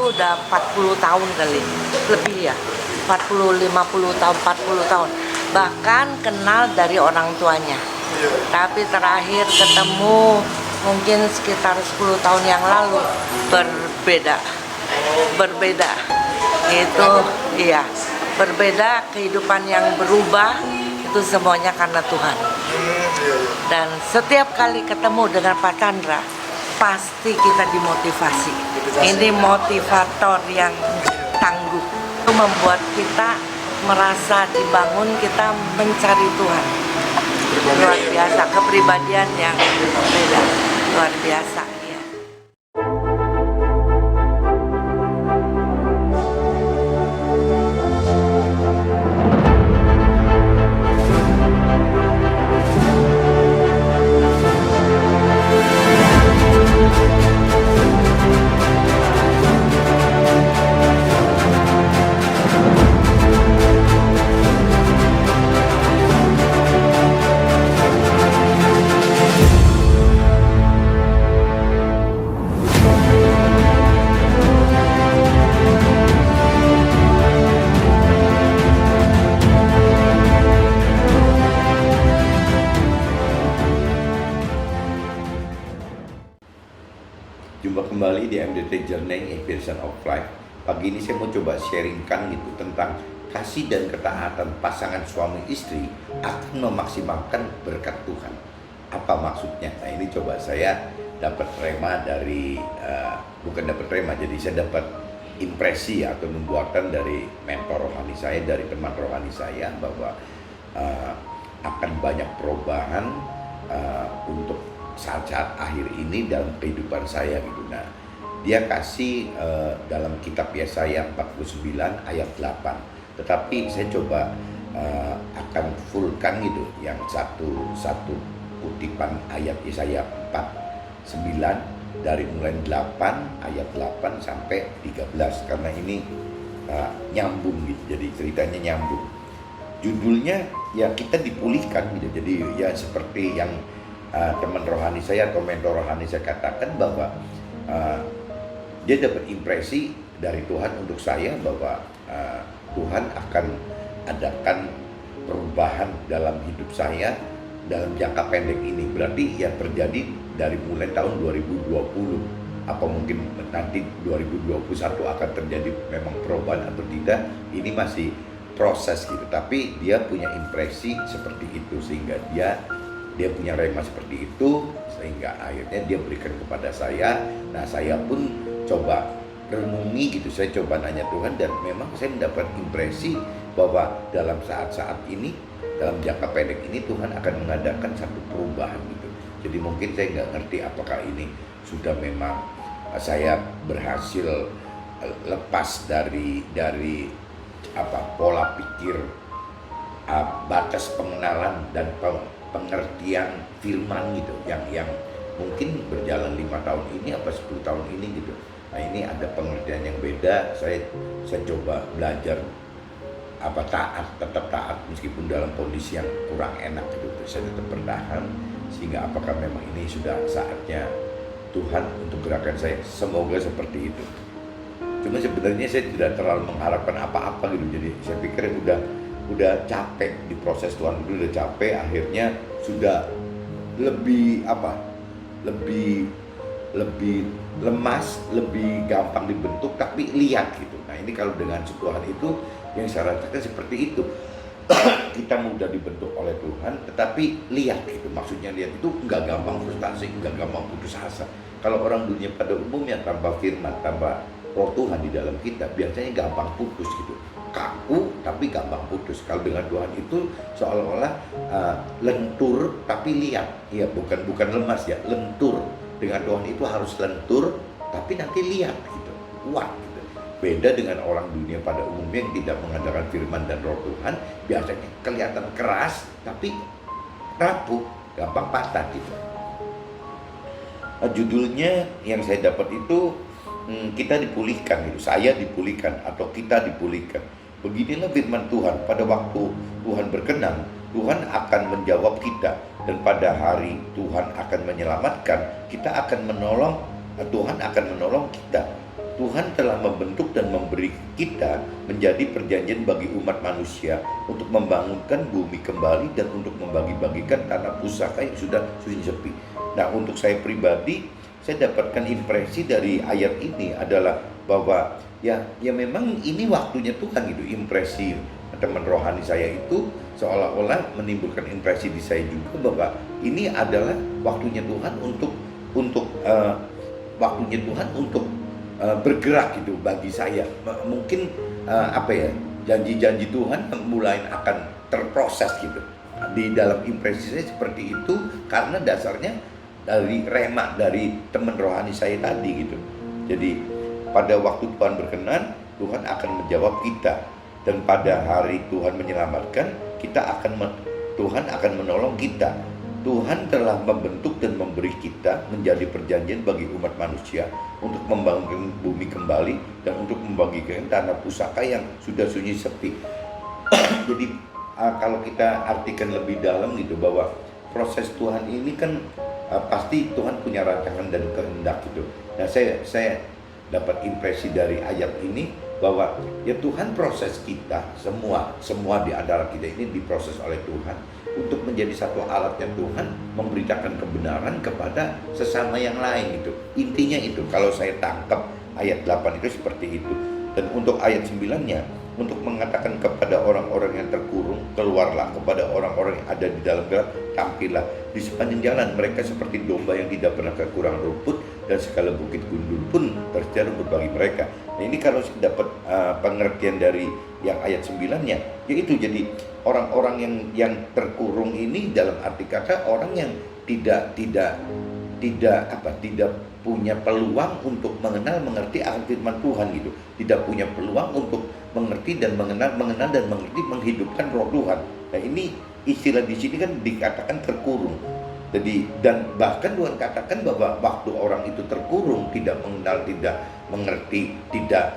tuh udah 40 tahun kali, lebih ya, 40, 50 tahun, 40 tahun. Bahkan kenal dari orang tuanya. Tapi terakhir ketemu mungkin sekitar 10 tahun yang lalu, berbeda. Berbeda. Itu iya, berbeda, kehidupan yang berubah itu semuanya karena Tuhan. Dan setiap kali ketemu dengan Pak Chandra, pasti kita dimotivasi. Ini motivator yang tangguh. Itu membuat kita merasa dibangun, kita mencari Tuhan. Luar biasa, kepribadian yang beda, luar biasa. Ya. Jumpa kembali di MDT Journey Version of Life. Pagi ini saya mau coba sharingkan gitu tentang kasih dan ketaatan pasangan suami istri akan memaksimalkan berkat Tuhan. Apa maksudnya? Nah ini coba saya dapat rema dari, bukan dapat rema, jadi saya dapat impresi atau nubuatan dari mentor rohani saya, dari teman rohani saya bahwa akan banyak perubahan untuk saat-saat akhir ini dalam kehidupan saya gitu. Nah, dia kasih dalam kitab Yesaya 49 ayat 8. Tetapi saya coba akan fullkan gitu yang satu kutipan ayat Yesaya 49 dari mulai 8 ayat 8 sampai 13 karena ini nyambung gitu. Jadi ceritanya nyambung. Judulnya ya kita dipulihkan gitu. Jadi ya seperti yang teman rohani saya atau mentor rohani saya katakan bahwa dia dapat impresi dari Tuhan untuk saya bahwa Tuhan akan adakan perubahan dalam hidup saya dalam jangka pendek ini. Berarti yang terjadi dari mulai tahun 2020 apa mungkin nanti 2021 akan terjadi memang perubahan atau tidak, ini masih proses gitu. Tapi dia punya impresi seperti itu sehingga dia punya rema seperti itu sehingga akhirnya dia berikan kepada saya. Nah saya pun coba renungi gitu, saya coba nanya Tuhan dan memang saya mendapat impresi bahwa dalam saat-saat ini, dalam jangka pendek ini Tuhan akan mengadakan satu perubahan gitu. Jadi mungkin saya nggak ngerti apakah ini sudah memang saya berhasil lepas dari pola pikir, batas pengenalan dan pengertian firman gitu yang mungkin berjalan 5 tahun ini apa 10 tahun ini gitu. Nah ini ada pengertian yang beda. Saya coba belajar tetap taat meskipun dalam kondisi yang kurang enak gitu. Saya tetap bertahan sehingga apakah memang ini sudah saatnya Tuhan untuk gerakan saya. Semoga seperti itu. Cuma sebenarnya saya tidak terlalu mengharapkan apa-apa gitu. Jadi saya pikir udah capek di proses Tuhan, udah capek, akhirnya sudah lebih lemas, lebih gampang dibentuk, tapi lihat gitu. Nah ini kalau dengan Tuhan itu yang saya rasakan seperti itu. Kita mudah dibentuk oleh Tuhan, tetapi lihat gitu. Maksudnya lihat itu nggak gampang frustasi, nggak gampang putus asa. Kalau orang dunia pada umumnya tanpa firman, tanpa roh Tuhan di dalam kita, biasanya gampang putus gitu. Kaku tapi gampang putus. Kalau dengan Tuhan itu seolah-olah lentur tapi lihat, ya bukan lemas ya, lentur. Dengan Tuhan itu harus lentur tapi nanti lihat gitu, kuat gitu. Beda dengan orang dunia pada umumnya yang tidak mengandalkan firman dan roh Tuhan, biasanya kelihatan keras tapi rapuh, gampang patah gitu. Judulnya yang saya dapat itu kita dipulihkan gitu, saya dipulihkan atau kita dipulihkan. Beginilah firman Tuhan, pada waktu Tuhan berkenan, Tuhan akan menjawab kita. Dan pada hari Tuhan akan menyelamatkan, kita akan menolong, Tuhan akan menolong kita. Tuhan telah membentuk dan memberi kita menjadi perjanjian bagi umat manusia untuk membangunkan bumi kembali dan untuk membagi-bagikan tanah pusaka yang sudah sunyi sepi. Nah, untuk saya pribadi, saya dapatkan impresi dari ayat ini adalah bahwa ya memang ini waktunya Tuhan gitu. Impresi teman rohani saya itu seolah-olah menimbulkan impresi di saya juga bahwa ini adalah waktunya Tuhan untuk waktunya Tuhan untuk bergerak gitu bagi saya. Mungkin janji-janji Tuhan mulai akan terproses gitu di dalam impresi saya seperti itu, karena dasarnya dari rema dari teman rohani saya tadi gitu. Jadi pada waktu Tuhan berkenan, Tuhan akan menjawab kita, dan pada hari Tuhan menyelamatkan kita Tuhan akan menolong kita. Tuhan telah membentuk dan memberi kita menjadi perjanjian bagi umat manusia untuk membangun bumi kembali dan untuk membagikan tanah pusaka yang sudah sunyi sepi. Jadi kalau kita artikan lebih dalam gitu, bahwa proses Tuhan ini kan pasti Tuhan punya rancangan dan kehendak gitu. Nah, saya dapat impresi dari ayat ini bahwa ya Tuhan proses kita semua di antara kita ini diproses oleh Tuhan untuk menjadi satu alatnya Tuhan memberitakan kebenaran kepada sesama yang lain gitu. Intinya itu kalau saya tangkap ayat 8 itu seperti itu. Dan untuk ayat 9-nya, untuk mengatakan kepada orang-orang yang terkurung, keluarlah, kepada orang-orang yang ada di dalam gelap, tampillah. Di sepanjang jalan mereka seperti domba yang tidak pernah kekurangan rumput, dan segala bukit gundul pun tersedia rumput bagi mereka. Nah, ini kalau saya dapat pengertian dari yang ayat 9-nya, yaitu jadi orang-orang yang terkurung ini dalam arti kata orang yang tidak punya peluang untuk mengerti akan firman Tuhan gitu. Tidak punya peluang untuk mengerti dan mengenal dan mengerti menghidupkan roh Tuhan. Nah, ini istilah di sini kan dikatakan terkurung. Jadi, dan bahkan Tuhan katakan bahwa waktu orang itu terkurung, tidak mengenal, tidak mengerti, tidak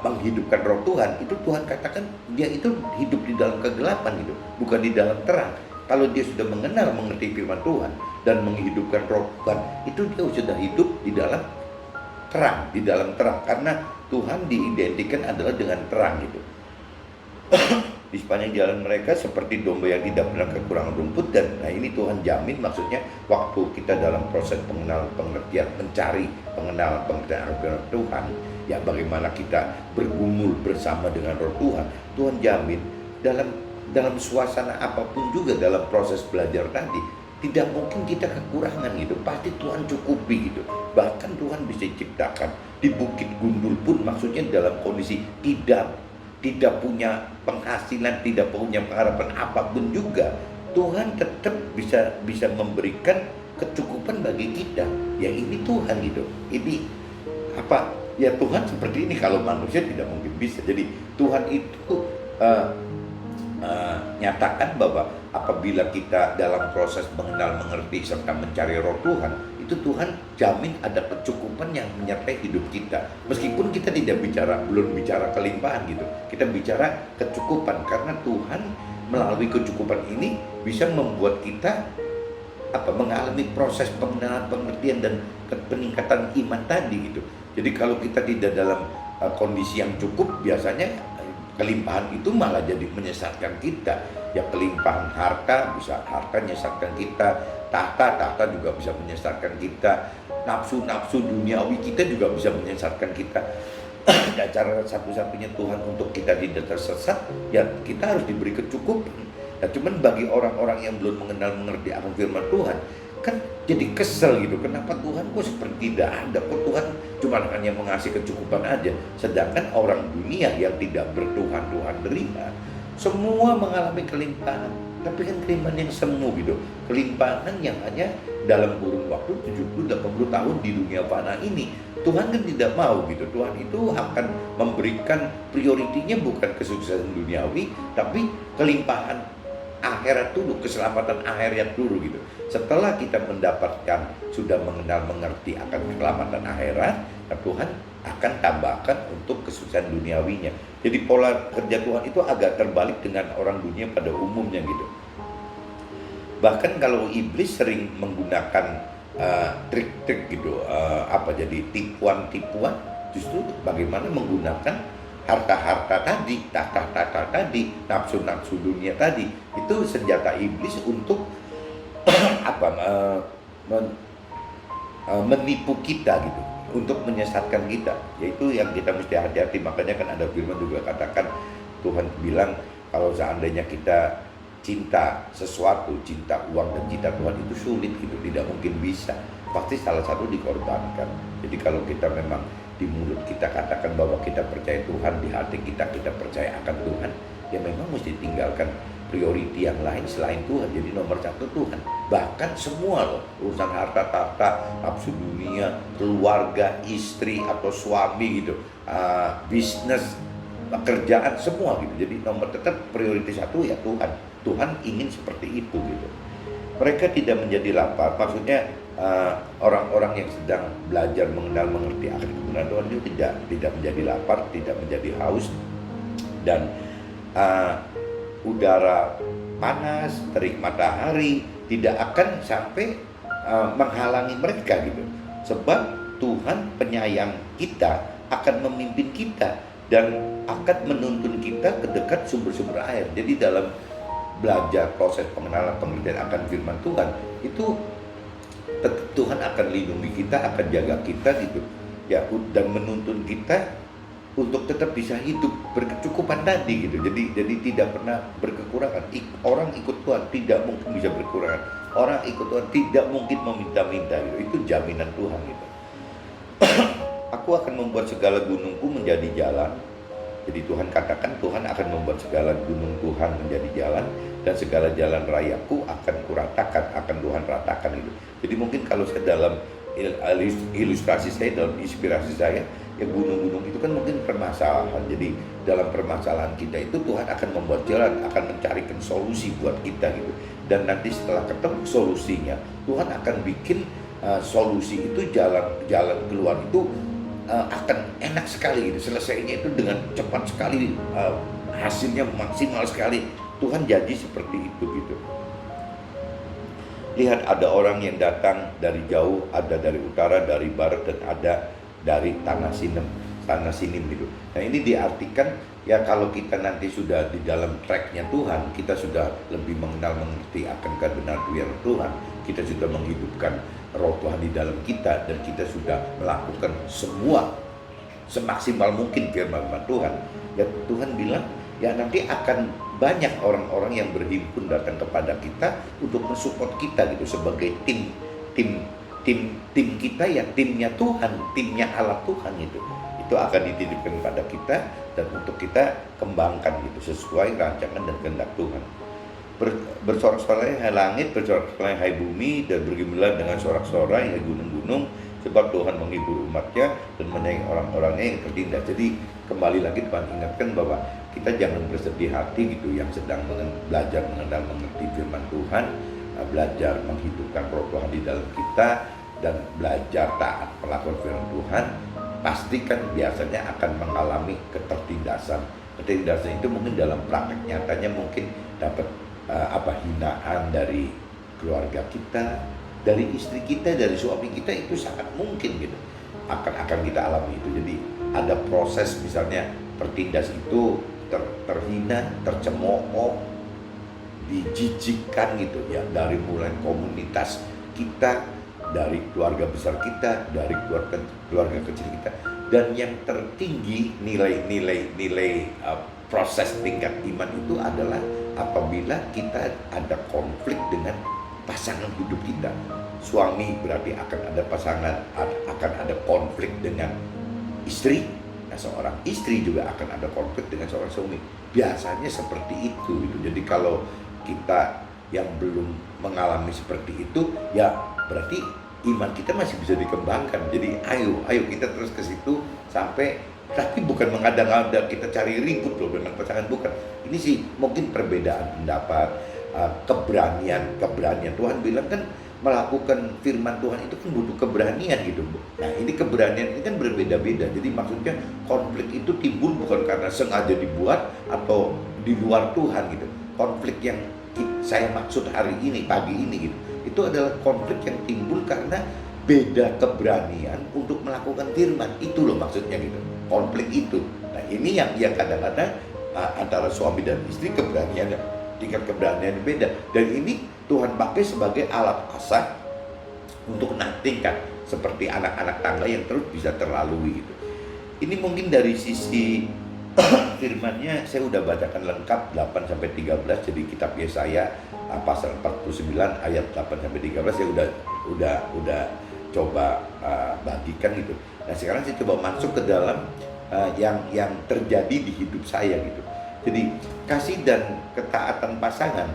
menghidupkan roh Tuhan, itu Tuhan katakan dia itu hidup di dalam kegelapan gitu, bukan di dalam terang. Kalau dia sudah mengenal, mengerti firman Tuhan dan menghidupkan roh Tuhan, itu dia sudah hidup di dalam terang, karena Tuhan diidentikan adalah dengan terang gitu. Di sepanjang jalan mereka seperti domba yang tidak pernah kekurangan rumput. Dan nah, ini Tuhan jamin, maksudnya waktu kita dalam proses pengertian, mencari pengenalan firman Tuhan, ya bagaimana kita bergumul bersama dengan roh Tuhan, Tuhan jamin dalam suasana apapun juga dalam proses belajar tadi, tidak mungkin kita kekurangan gitu, pasti Tuhan cukupi gitu. Bahkan Tuhan bisa ciptakan di bukit gundul pun, maksudnya dalam kondisi tidak punya penghasilan, tidak punya pengharapan apapun juga, Tuhan tetap bisa memberikan kecukupan bagi kita. Ya ini Tuhan gitu. Ini apa? Ya Tuhan seperti ini, kalau manusia tidak mungkin bisa. Jadi Tuhan itu nyatakan bahwa apabila kita dalam proses mengenal, mengerti, serta mencari roh Tuhan, itu Tuhan jamin ada kecukupan yang menyertai hidup kita. Meskipun kita belum bicara kelimpahan gitu, kita bicara kecukupan, karena Tuhan melalui kecukupan ini bisa membuat kita mengalami proses pengenalan, pengertian, dan peningkatan iman tadi gitu. Jadi kalau kita tidak dalam kondisi yang cukup, biasanya kelimpahan itu malah jadi menyesatkan kita. Ya kelimpahan harta, bisa harta menyesatkan kita, tahta juga bisa menyesatkan kita, nafsu duniawi kita juga bisa menyesatkan kita. Dan cara satu-satunya Tuhan untuk kita tidak tersesat, ya kita harus diberi kecukupan. Nah, cuman bagi orang-orang yang belum mengerti akan firman Tuhan, kan jadi kesel gitu. Kenapa Tuhan kok seperti tidak ada? Kok Tuhan cuma hanya mengasih kecukupan aja? Sedangkan orang dunia yang tidak bertuhan, Tuhan berikan, semua mengalami kelimpahan. Tapi kan kelimpahan yang semu gitu. Kelimpahan yang hanya dalam kurun waktu 70-80 tahun di dunia fana ini. Tuhan kan tidak mau gitu. Tuhan itu akan memberikan prioritinya bukan kesuksesan duniawi, tapi kelimpahan akhirat dulu, keselamatan akhirat dulu gitu. Setelah kita mendapatkan, sudah mengenal, mengerti akan keselamatan akhirat, Tuhan akan tambahkan untuk kesuksesan duniawinya. Jadi pola kerja Tuhan itu agak terbalik dengan orang dunia pada umumnya gitu. Bahkan kalau iblis sering menggunakan trik-trik gitu, jadi tipuan-tipuan justru bagaimana menggunakan harta-harta tadi, tahta-tahta tadi, nafsu-nafsu dunia tadi. Itu senjata iblis untuk apa menipu kita gitu, untuk menyesatkan kita. Yaitu yang kita mesti hati-hati. Makanya kan ada firman juga katakan, Tuhan bilang kalau seandainya kita cinta sesuatu, cinta uang dan cinta Tuhan itu sulit gitu, tidak mungkin bisa. Pasti salah satu dikorbankan. Jadi kalau kita memang di mulut kita katakan bahwa kita percaya Tuhan, di hati kita percaya akan Tuhan, ya memang mesti tinggalkan priority yang lain selain Tuhan. Jadi nomor satu Tuhan. Bahkan semua loh, urusan harta tahta, nafsu dunia, keluarga, istri atau suami gitu, bisnis, pekerjaan, semua gitu. Jadi nomor tetap prioritas satu ya Tuhan. Tuhan ingin seperti itu gitu. Mereka tidak menjadi lapar, maksudnya orang-orang yang sedang belajar mengenal mengerti akan kebenaran Tuhan itu tidak menjadi lapar, tidak menjadi haus, dan udara panas, terik matahari tidak akan sampai menghalangi mereka gitu. Sebab Tuhan penyayang kita, akan memimpin kita dan akan menuntun kita ke dekat sumber-sumber air. Jadi dalam belajar proses pengenalan pengertian akan firman Tuhan itu Tuhan akan lindungi kita, akan jaga kita gitu ya, dan menuntun kita untuk tetap bisa hidup berkecukupan tadi gitu. Jadi tidak pernah berkekurangan. Orang ikut Tuhan tidak mungkin bisa berkekurangan. Orang ikut Tuhan tidak mungkin meminta-minta gitu. Itu jaminan Tuhan gitu. Aku akan membuat segala gunungku menjadi jalan. Jadi Tuhan katakan Tuhan akan membuat segala gunung Tuhan menjadi jalan, dan segala jalan rayaku akan kuratakan, akan Tuhan ratakan itu. Jadi mungkin kalau saya dalam ilustrasi saya, dalam inspirasi saya, ya gunung-gunung itu kan mungkin permasalahan. Jadi dalam permasalahan kita itu Tuhan akan membuat jalan, akan mencarikan solusi buat kita gitu. Dan nanti setelah ketemu solusinya, Tuhan akan bikin solusi itu, jalan keluar itu akan enak sekali gitu. Selesainya itu dengan cepat sekali, hasilnya maksimal sekali. Tuhan janji seperti itu gitu. Lihat, ada orang yang datang dari jauh, ada dari utara, dari barat, dan ada dari tanah sinem gitu. Nah ini diartikan ya kalau kita nanti sudah di dalam tracknya Tuhan, kita sudah lebih mengenal mengerti akan kebenaran Tuhan, kita sudah menghidupkan roh Tuhan di dalam kita, dan kita sudah melakukan semua semaksimal mungkin firman Tuhan. Ya Tuhan bilang ya nanti akan banyak orang-orang yang berhimpun datang kepada kita untuk mensupport kita gitu, sebagai tim kita ya, timnya Tuhan, timnya Allah Tuhan itu akan dititipkan pada kita dan untuk kita kembangkan gitu sesuai rancangan dan kehendak Tuhan. Bersorak-sorai hai langit, bersorak-sorai hai bumi, dan bergembira dengan sorak-sorai hai gunung-gunung, sebab Tuhan menghibur umatnya dan menyayangi orang-orangnya yang tertindas. Jadi kembali lagi Tuhan ingatkan bahwa kita jangan bersedih hati gitu, yang sedang belajar mengenal mengerti firman Tuhan, belajar menghidupkan roh Tuhan di dalam kita, dan belajar taat melakukan firman Tuhan. Pastikan biasanya akan mengalami ketertindasan. Ketertindasan itu mungkin dalam praktek nyatanya mungkin dapat hinaan dari keluarga kita, dari istri kita, dari suami kita, itu sangat mungkin gitu akan kita alami itu. Jadi ada proses, misalnya tertindas itu terhina, tercemooh, dijijikkan gitu ya, dari mulai komunitas kita, dari keluarga besar kita, dari keluarga kecil kita, dan yang tertinggi nilai proses tingkat iman itu adalah apabila kita ada konflik dengan pasangan hidup kita. Suami berarti akan ada konflik dengan istri. Nah, seorang istri juga akan ada konflik dengan seorang suami. Biasanya seperti itu gitu. Jadi kalau kita yang belum mengalami seperti itu, ya berarti iman kita masih bisa dikembangkan. Jadi ayo kita terus ke situ sampai, tapi bukan mengada-ngada kita cari ribut loh dengan pasangan, bukan. Ini sih mungkin perbedaan pendapat, keberanian. Tuhan bilang kan melakukan firman Tuhan itu kan butuh keberanian gitu. Nah ini keberanian ini kan berbeda-beda. Jadi maksudnya konflik itu timbul bukan karena sengaja dibuat atau di luar Tuhan gitu. Konflik yang saya maksud hari ini, pagi ini gitu, itu adalah konflik yang timbul karena beda keberanian untuk melakukan firman. Itu loh maksudnya gitu, konflik itu. Nah ini yang kadang-kadang antara suami dan istri keberaniannya, tingkat keberanian beda. Dan ini Tuhan pakai sebagai alat asah untuk nantingkan, seperti anak-anak tangga yang terus bisa terlalui gitu. Ini mungkin dari sisi firmannya saya udah bacakan lengkap 8-13, jadi kitab Yesaya pasal 49 ayat 8-13 saya udah coba bagikan gitu. Nah sekarang saya coba masuk ke dalam yang terjadi di hidup saya gitu. Jadi kasih dan ketaatan pasangan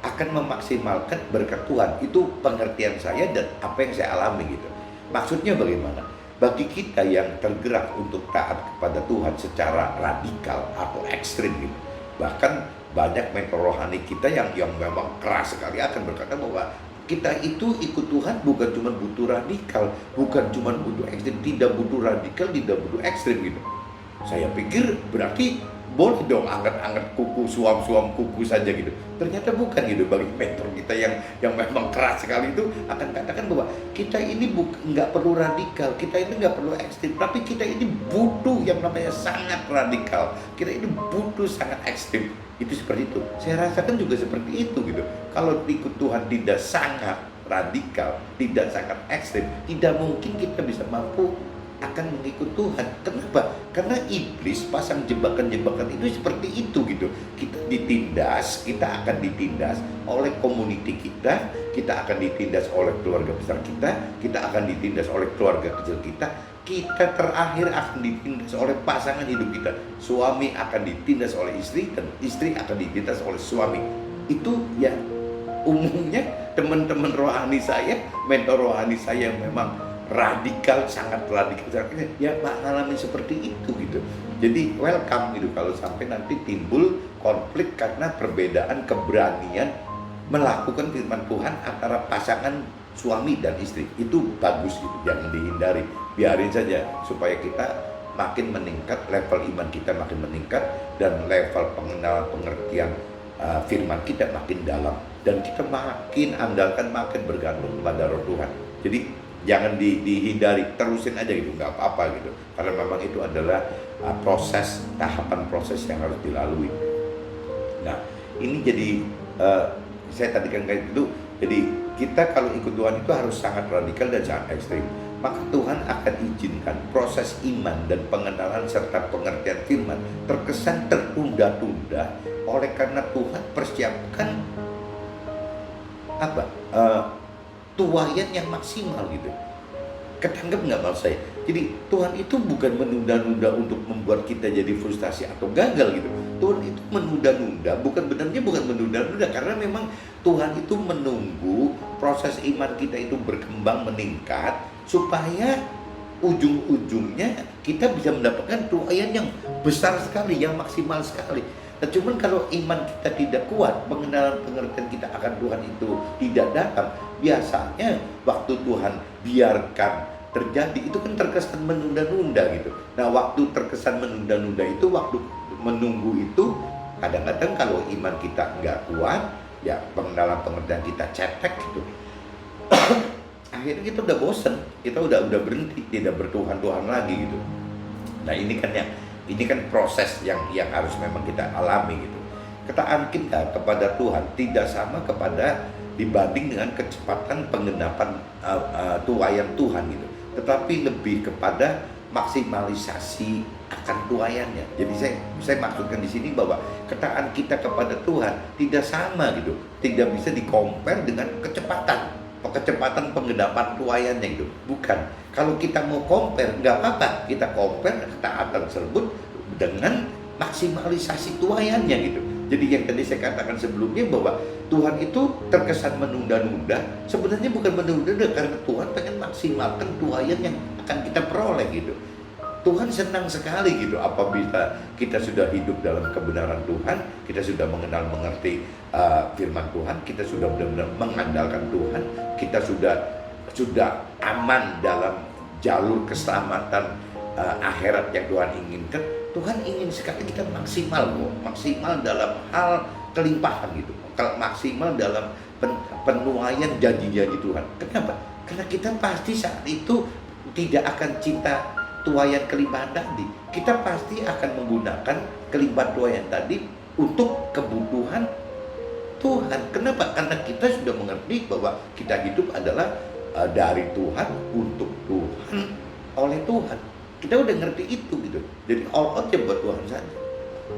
akan memaksimalkan berkat Tuhan. Itu pengertian saya dan apa yang saya alami gitu. Maksudnya bagaimana? Bagi kita yang tergerak untuk taat kepada Tuhan secara radikal atau ekstrim gitu. Bahkan banyak mentor rohani kita yang memang keras sekali akan berkata bahwa kita itu ikut Tuhan bukan cuma butuh radikal, bukan cuma butuh ekstrim, tidak butuh radikal, tidak butuh ekstrim gitu. Saya pikir berarti boleh dong angkat-angkat kuku, suam-suam kuku saja gitu. Ternyata bukan gitu. Bagi mentor kita yang memang keras sekali itu akan katakan bahwa kita ini nggak perlu radikal, kita ini nggak perlu ekstrim, tapi kita ini butuh yang namanya sangat radikal, kita ini butuh sangat ekstrim. Itu seperti itu. Saya rasakan juga seperti itu gitu. Kalau ikut Tuhan tidak sangat radikal, tidak sangat ekstrim, tidak mungkin kita bisa mampu akan mengikut Tuhan. Kenapa? Karena iblis pasang jebakan-jebakan itu seperti itu gitu. Kita akan ditindas oleh community kita akan ditindas oleh keluarga besar kita akan ditindas oleh keluarga kecil kita terakhir akan ditindas oleh pasangan hidup kita. Suami akan ditindas oleh istri dan istri akan ditindas oleh suami. Itu ya umumnya teman-teman rohani saya, mentor rohani saya yang memang radikal, sangat radikal, ya mengalami seperti itu gitu. Jadi welcome gitu kalau sampai nanti timbul konflik karena perbedaan keberanian melakukan firman Tuhan antara pasangan suami dan istri. Itu bagus gitu, jangan dihindari, biarin saja supaya kita makin meningkat, level iman kita makin meningkat, dan level pengenalan pengertian firman kita makin dalam, dan kita makin andalkan, makin bergantung kepada Roh Tuhan. Jadi jangan dihindari, terusin aja gitu, nggak apa-apa gitu, karena memang itu adalah tahapan proses yang harus dilalui. Nah ini jadi saya tadi kan kayak gitu, jadi kita kalau ikut Tuhan itu harus sangat radikal dan sangat ekstrim. Maka Tuhan akan izinkan proses iman dan pengenalan serta pengertian firman terkesan tertunda-tunda oleh karena Tuhan persiapkan tuayan yang maksimal gitu. Ketangkep nggak maksud saya? Jadi Tuhan itu bukan menunda-nunda untuk membuat kita jadi frustasi atau gagal gitu. Tuhan itu menunda-nunda, bukan menunda-nunda, karena memang Tuhan itu menunggu proses iman kita itu berkembang, meningkat, supaya ujung-ujungnya kita bisa mendapatkan tuayan yang besar sekali, yang maksimal sekali. Nah, cuman kalau iman kita tidak kuat, pengenalan pengertian kita akan Tuhan itu tidak datang, biasanya waktu Tuhan biarkan terjadi itu kan terkesan menunda-nunda gitu. Nah waktu terkesan menunda-nunda itu, waktu menunggu itu, kadang-kadang kalau iman kita nggak kuat, ya pengenalan pengertian kita cetek gitu. Akhirnya kita udah bosen, kita udah berhenti, tidak bertuhan-tuhan lagi gitu. Nah ini kan proses yang harus memang kita alami gitu. Ketaatan kita kepada Tuhan tidak sama kepada dibanding dengan kecepatan penggenapan tuayan Tuhan gitu, tetapi lebih kepada maksimalisasi akan tuayannya. Jadi saya maksudkan di sini bahwa ketaatan kita kepada Tuhan tidak sama gitu, tidak bisa di-compare dengan kecepatan penggenapan tuayannya gitu. Bukan. Kalau kita mau compare, nggak apa-apa, kita compare ketaatan tersebut dengan maksimalisasi tuayannya gitu. Jadi yang tadi saya katakan sebelumnya bahwa Tuhan itu terkesan menunda-nunda, sebenarnya bukan menunda-nunda, karena Tuhan pengen maksimalkan tuayan yang akan kita peroleh gitu. Tuhan senang sekali gitu apabila kita sudah hidup dalam kebenaran Tuhan, kita sudah mengerti firman Tuhan, kita sudah benar-benar mengandalkan Tuhan, kita sudah aman dalam jalur keselamatan akhirat yang Tuhan inginkan. Tuhan ingin sekali kita maksimal dalam hal kelimpahan gitu, kalau maksimal dalam penuaian janji-janji Tuhan. Kenapa? Karena kita pasti saat itu tidak akan cinta tuaian kelimpahan tadi. Kita pasti akan menggunakan kelimpahan tuaian tadi untuk kebutuhan Tuhan. Kenapa? Karena kita sudah mengerti bahwa kita hidup adalah dari Tuhan, untuk Tuhan, oleh Tuhan. Kita udah ngerti itu gitu. Jadi all out ya buat Tuhan saja.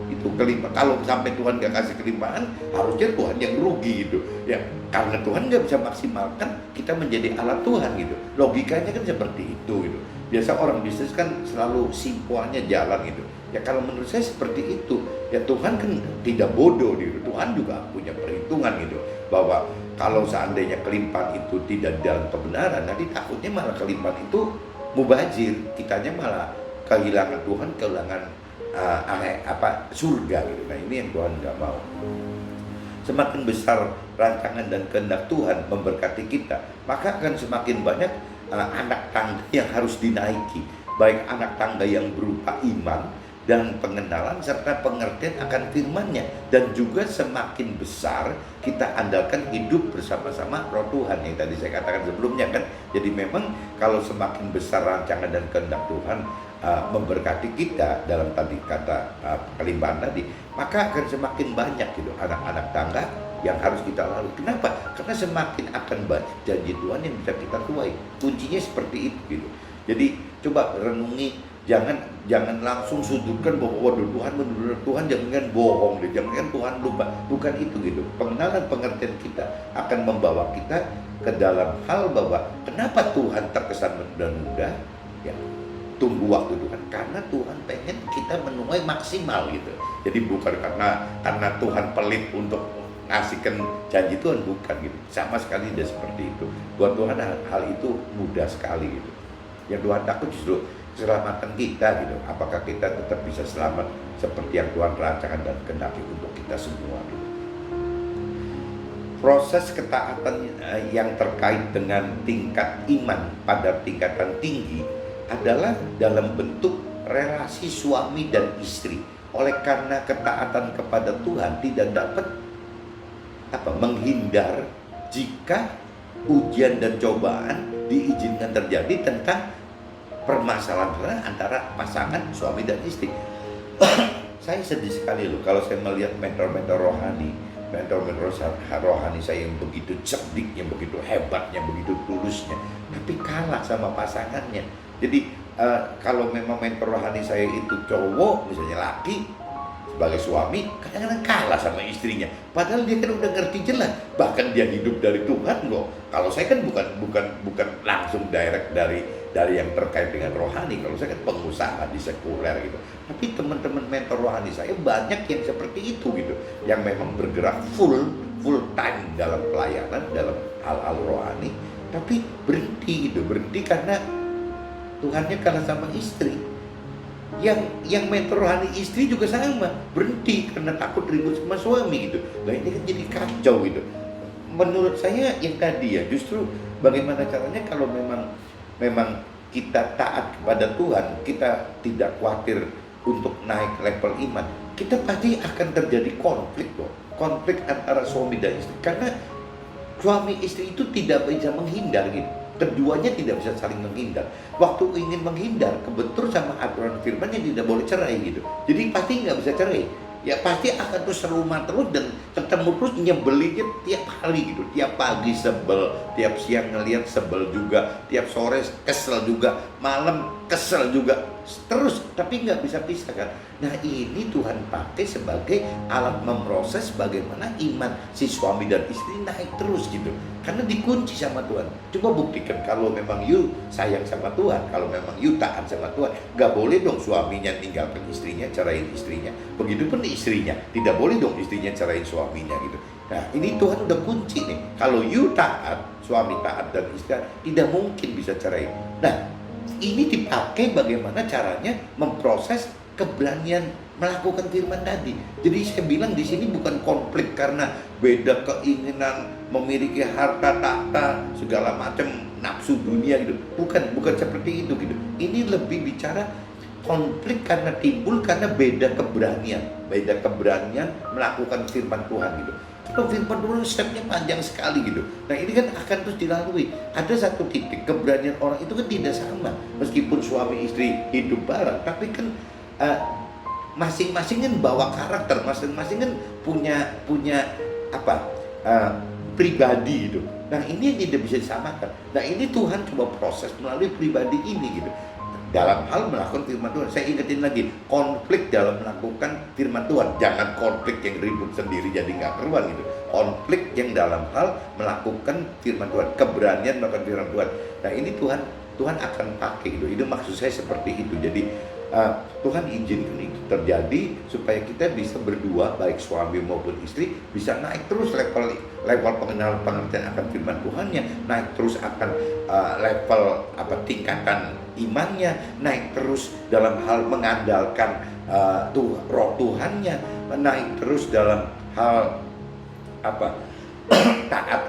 Itu kelimpahan. Kalau sampai Tuhan gak kasih kelimpahan, harusnya Tuhan yang rugi gitu. Ya, karena Tuhan gak bisa maksimalkan, kita menjadi alat Tuhan gitu. Logikanya kan seperti itu gitu. Biasa orang bisnis kan selalu simpuannya jalan gitu. Ya kalau menurut saya seperti itu. Ya Tuhan kan tidak bodoh gitu. Tuhan juga punya perhitungan gitu. Bahwa kalau seandainya kelimpahan itu tidak dalam kebenaran, nanti takutnya malah kelimpahan itu mubazir. Kitanya malah kehilangan Tuhan, kehilangan surga gitu. Nah ini yang Tuhan nggak mau. Semakin besar rancangan dan kehendak Tuhan memberkati kita, maka akan semakin banyak anak tangga yang harus dinaiki, baik anak tangga yang berupa iman dan pengenalan serta pengertian akan firman-Nya, dan juga semakin besar kita andalkan hidup bersama-sama Roh Tuhan yang tadi saya katakan sebelumnya kan. Jadi memang kalau semakin besar rancangan dan kehendak Tuhan memberkati kita dalam tadi kata kelimpahan tadi, maka akan semakin banyak gitu anak-anak tangga yang harus kita lalui. Kenapa? Karena semakin akan banyak janji Tuhan yang bisa kita tuai. Kuncinya seperti itu gitu. Jadi coba renungi, jangan langsung sudutkan bahwa waduh Tuhan menurut Tuhan, jangan bohong deh, jangan Tuhan lupa. Bukan itu gitu. Pengenalan pengertian kita akan membawa kita ke dalam hal bahwa kenapa Tuhan terkesan dan mudah, ya tunggu waktu Tuhan, karena Tuhan pengen kita menuai maksimal gitu. Jadi bukan karena Tuhan pelit untuk ngasihkan janji Tuhan, bukan gitu. Sama sekali tidak seperti itu. Buat Tuhan hal itu mudah sekali gitu. Yang Tuhan takut justru keselamatan kita gitu. Apakah kita tetap bisa selamat seperti yang Tuhan rancangkan dan kehendaki untuk kita semua gitu. Proses ketaatan yang terkait dengan tingkat iman pada tingkatan tinggi adalah dalam bentuk relasi suami dan istri. Oleh karena ketaatan kepada Tuhan tidak dapat menghindar jika ujian dan cobaan diizinkan terjadi tentang permasalahan antara pasangan suami dan istri. Saya sedih sekali loh kalau saya melihat mentor-mentor rohani saya yang begitu cerdik, yang begitu hebat, yang begitu tulusnya, tapi kalah sama pasangannya. Jadi kalau memang mentor rohani saya itu cowok, misalnya laki, sebagai suami kadang-kadang kalah sama istrinya, padahal dia kan udah ngerti jelas, bahkan dia hidup dari Tuhan loh. Kalau saya kan bukan langsung direct dari yang terkait dengan rohani. Kalau saya kan pengusaha di sekuler gitu. Tapi teman-teman mentor rohani saya banyak yang seperti itu gitu, yang memang bergerak full time dalam pelayanan, dalam hal-hal rohani, tapi berhenti karena Tuhannya kalah sama istri. Yang mentor rohani istri juga sama, berhenti karena takut ribut sama suami gitu. Nah ini kan jadi kacau gitu. Menurut saya yang tadi ya, justru bagaimana caranya kalau memang kita taat kepada Tuhan, kita tidak khawatir untuk naik level iman, kita pasti akan terjadi konflik loh. Konflik antara suami dan istri, karena suami istri itu tidak bisa menghindar gitu. Keduanya tidak bisa saling menghindar. Waktu ingin menghindar, kebentur sama aturan firman yang tidak boleh cerai gitu. Jadi pasti nggak bisa cerai. Ya pasti akan terus serumah terus dan ketemu terus, nyebelinnya tiap hari gitu. Tiap pagi sebel, tiap siang ngelihat sebel juga, tiap sore kesel juga, malam kesel juga, terus tapi nggak bisa pisah kan. Nah ini Tuhan pakai sebagai alat memproses bagaimana iman si suami dan istri naik terus gitu, karena dikunci sama Tuhan. Coba buktikan kalau memang you sayang sama Tuhan, kalau memang you taat sama Tuhan, nggak boleh dong suaminya tinggalkan istrinya, cerain istrinya. Begitupun istrinya, tidak boleh dong istrinya cerain suaminya gitu. Nah ini Tuhan udah kunci nih, kalau you taat, suami taat dan istri tidak mungkin bisa cerai. Nah ini dipakai bagaimana caranya memproses keberanian melakukan firman tadi. Jadi saya bilang di sini bukan konflik karena beda keinginan memiliki harta tahta segala macam nafsu dunia gitu. Bukan seperti itu gitu. Ini lebih bicara konflik karena timbul karena beda keberanian melakukan firman Tuhan gitu. Kalau firman Tuhan stepnya panjang sekali gitu. Nah ini kan akan terus dilalui. Ada satu titik keberanian orang itu kan tidak sama. Meskipun suami istri hidup bareng, tapi kan masing-masing kan bawa karakter, masing-masing kan punya apa pribadi gitu. Nah ini yang tidak bisa disamakan. Nah ini Tuhan coba proses melalui pribadi ini gitu. Dalam hal melakukan firman Tuhan, saya ingetin lagi, konflik dalam melakukan firman Tuhan, jangan konflik yang ribut sendiri jadi nggak keruan gitu. Konflik yang dalam hal melakukan firman Tuhan, keberanian melakukan firman Tuhan. Nah ini Tuhan akan pakai gitu. Itu maksud saya seperti itu. Jadi Tuhan izinkan itu terjadi supaya kita bisa berdua, baik suami maupun istri, bisa naik terus level pengenalan pengertian akan firman Tuhannya, naik terus akan level tingkatan imannya, naik terus dalam hal mengandalkan roh Tuhannya, naik terus dalam hal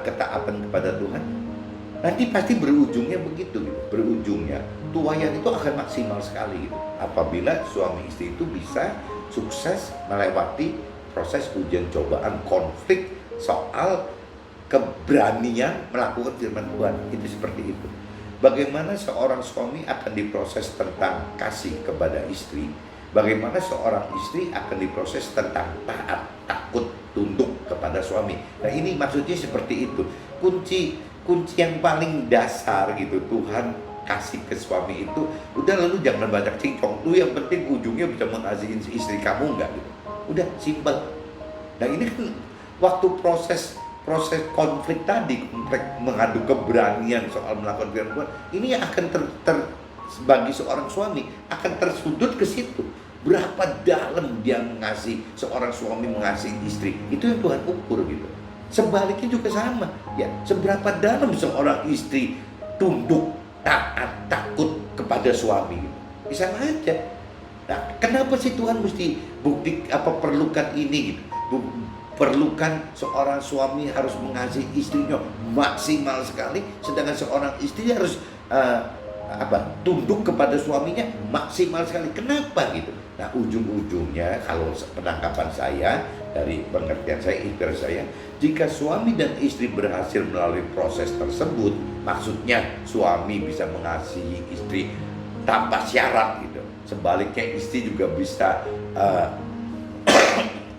ketaatan kepada Tuhan. Nanti pasti berujungnya begitu gitu. Berujungnya tuayan itu akan maksimal sekali gitu. Apabila suami istri itu bisa sukses melewati proses ujian cobaan, konflik soal keberanian melakukan firman Tuhan. Itu seperti itu. Bagaimana seorang suami akan diproses tentang kasih kepada istri, bagaimana seorang istri akan diproses tentang taat, takut, tunduk kepada suami. Nah ini maksudnya seperti itu. Kunci yang paling dasar gitu Tuhan kasih ke suami itu, udah lalu jangan banyak cincong, lu yang penting ujungnya bisa mengasihi istri kamu enggak gitu. Udah simpel. Nah ini kan waktu proses konflik tadi, konflik mengadu keberanian soal melakukan firman Tuhan, ini akan bagi seorang suami akan tersudut ke situ. Berapa dalam dia mengasihi, seorang suami mengasihi istri, itu yang Tuhan ukur gitu. Sebaliknya juga sama, ya. Seberapa dalam seorang istri tunduk, taat, takut kepada suami, bisa aja. Nah, kenapa sih Tuhan mesti perlukan ini gitu? Perlukan seorang suami harus mengasihi istrinya maksimal sekali, sedangkan seorang istri harus tunduk kepada suaminya maksimal sekali. Kenapa gitu? Nah, ujung-ujungnya kalau penangkapan saya dari pengertian saya, ikhtiar saya, jika suami dan istri berhasil melalui proses tersebut, maksudnya suami bisa mengasihi istri tanpa syarat gitu. Sebaliknya istri juga bisa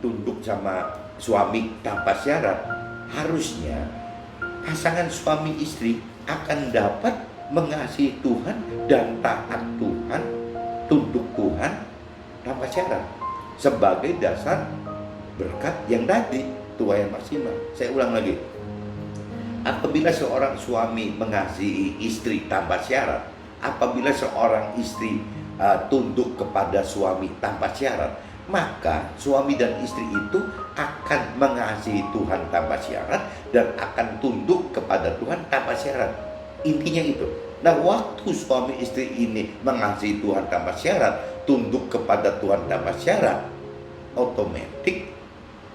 tunduk sama suami tanpa syarat. Harusnya pasangan suami istri akan dapat mengasihi Tuhan dan taat Tuhan, tunduk Tuhan tanpa syarat sebagai dasar berkat yang tadi, tuayan maksimal. Saya ulang lagi, apabila seorang suami mengasihi istri tanpa syarat, apabila seorang istri tunduk kepada suami tanpa syarat, maka suami dan istri itu akan mengasihi Tuhan tanpa syarat dan akan tunduk kepada Tuhan tanpa syarat. Intinya itu. Nah, waktu suami istri ini mengasihi Tuhan tanpa syarat, tunduk kepada Tuhan tanpa syarat, otomatis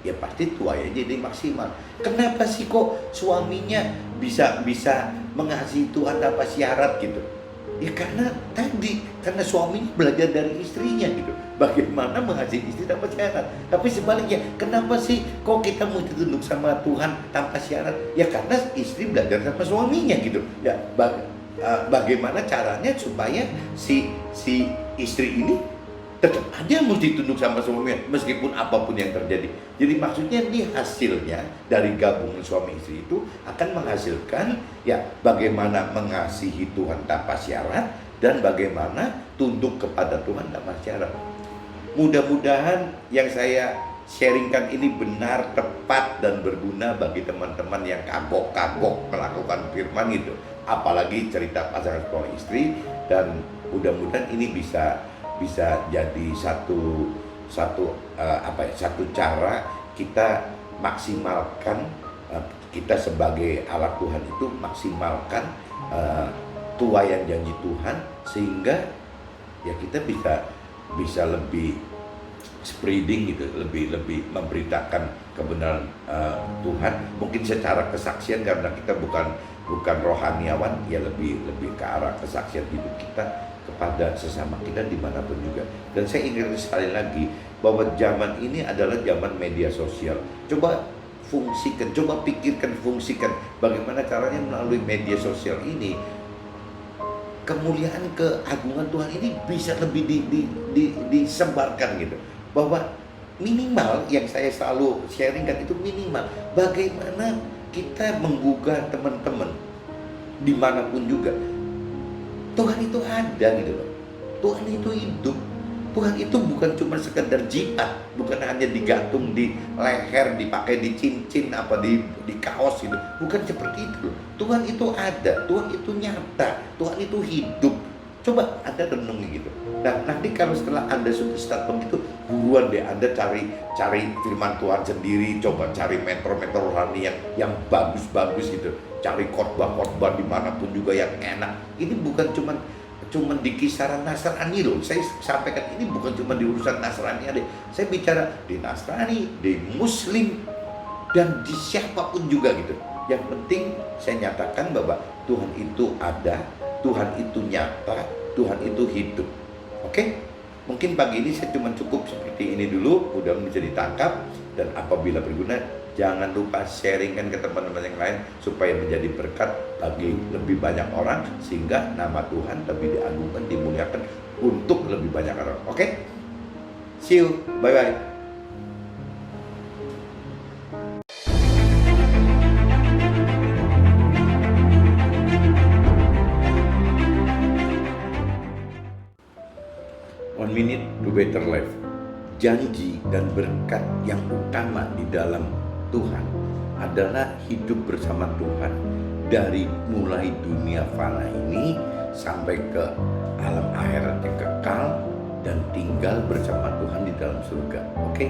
ya pasti tuanya jadi maksimal. Kenapa sih kok suaminya bisa mengasihi Tuhan tanpa syarat gitu? Ya karena suaminya belajar dari istrinya gitu, bagaimana mengasihi istri tanpa syarat. Tapi sebaliknya, kenapa sih kok kita mesti tunduk sama Tuhan tanpa syarat? Ya karena istri belajar sama suaminya gitu. Ya bagaimana caranya supaya si istri ini tetap aja mesti tunduk sama suaminya meskipun apapun yang terjadi. Jadi maksudnya ini hasilnya dari gabungan suami istri itu akan menghasilkan ya bagaimana mengasihi Tuhan tanpa syarat dan bagaimana tunduk kepada Tuhan tanpa syarat. Mudah-mudahan yang saya sharingkan ini benar, tepat dan berguna bagi teman-teman yang kagok-kagok melakukan firman itu. Apalagi cerita pasangan suami istri, dan mudah-mudahan ini bisa jadi satu cara kita maksimalkan, kita sebagai alat Tuhan itu maksimalkan tuayan janji Tuhan, sehingga ya kita bisa lebih spreading gitu, lebih memberitakan kebenaran Tuhan, mungkin secara kesaksian karena kita bukan rohaniawan, ya lebih ke arah kesaksian hidup kita. kepada sesama kita dimanapun juga. Dan saya ingin sekali lagi bahwa zaman ini adalah zaman media sosial. Coba fungsikan, coba pikirkan, fungsikan bagaimana caranya melalui media sosial ini kemuliaan, keagungan Tuhan ini bisa lebih disebarkan gitu. Bahwa minimal yang saya selalu sharingkan itu minimal bagaimana kita menggugah teman-teman dimanapun juga. Tuhan itu ada gitu loh. Tuhan itu hidup. Tuhan itu bukan cuma sekedar jihad, bukan hanya digantung di leher, dipakai di cincin, apa di kaos gitu. Bukan seperti itu. Tuhan itu ada, Tuhan itu nyata, Tuhan itu hidup. Coba Anda renungi gitu. Nah, nanti kalau setelah Anda sudah start begitu, buruan deh Anda cari firman Tuhan sendiri, coba cari mentor-mentor rohani yang bagus-bagus gitu. Cari khotbah-khotbah dimanapun juga yang enak. Ini bukan cuman di kisaran Nasrani loh. Saya sampaikan ini bukan cuma di urusan Nasrani aja. Saya bicara di Nasrani, di Muslim, dan di siapapun juga gitu. Yang penting saya nyatakan bahwa Tuhan itu ada, Tuhan itu nyata, Tuhan itu hidup. Oke? Mungkin pagi ini saya cuma cukup seperti ini dulu, mudah bisa ditangkap. Dan apabila berguna, jangan lupa sharingkan ke teman-teman yang lain supaya menjadi berkat bagi lebih banyak orang, sehingga nama Tuhan lebih diagungkan, dimuliakan untuk lebih banyak orang. Oke? See you. Bye-bye. One minute to better life. Janji dan berkat yang utama di dalam Tuhan adalah hidup bersama Tuhan dari mulai dunia fana ini sampai ke alam akhirat yang kekal dan tinggal bersama Tuhan di dalam surga. Oke?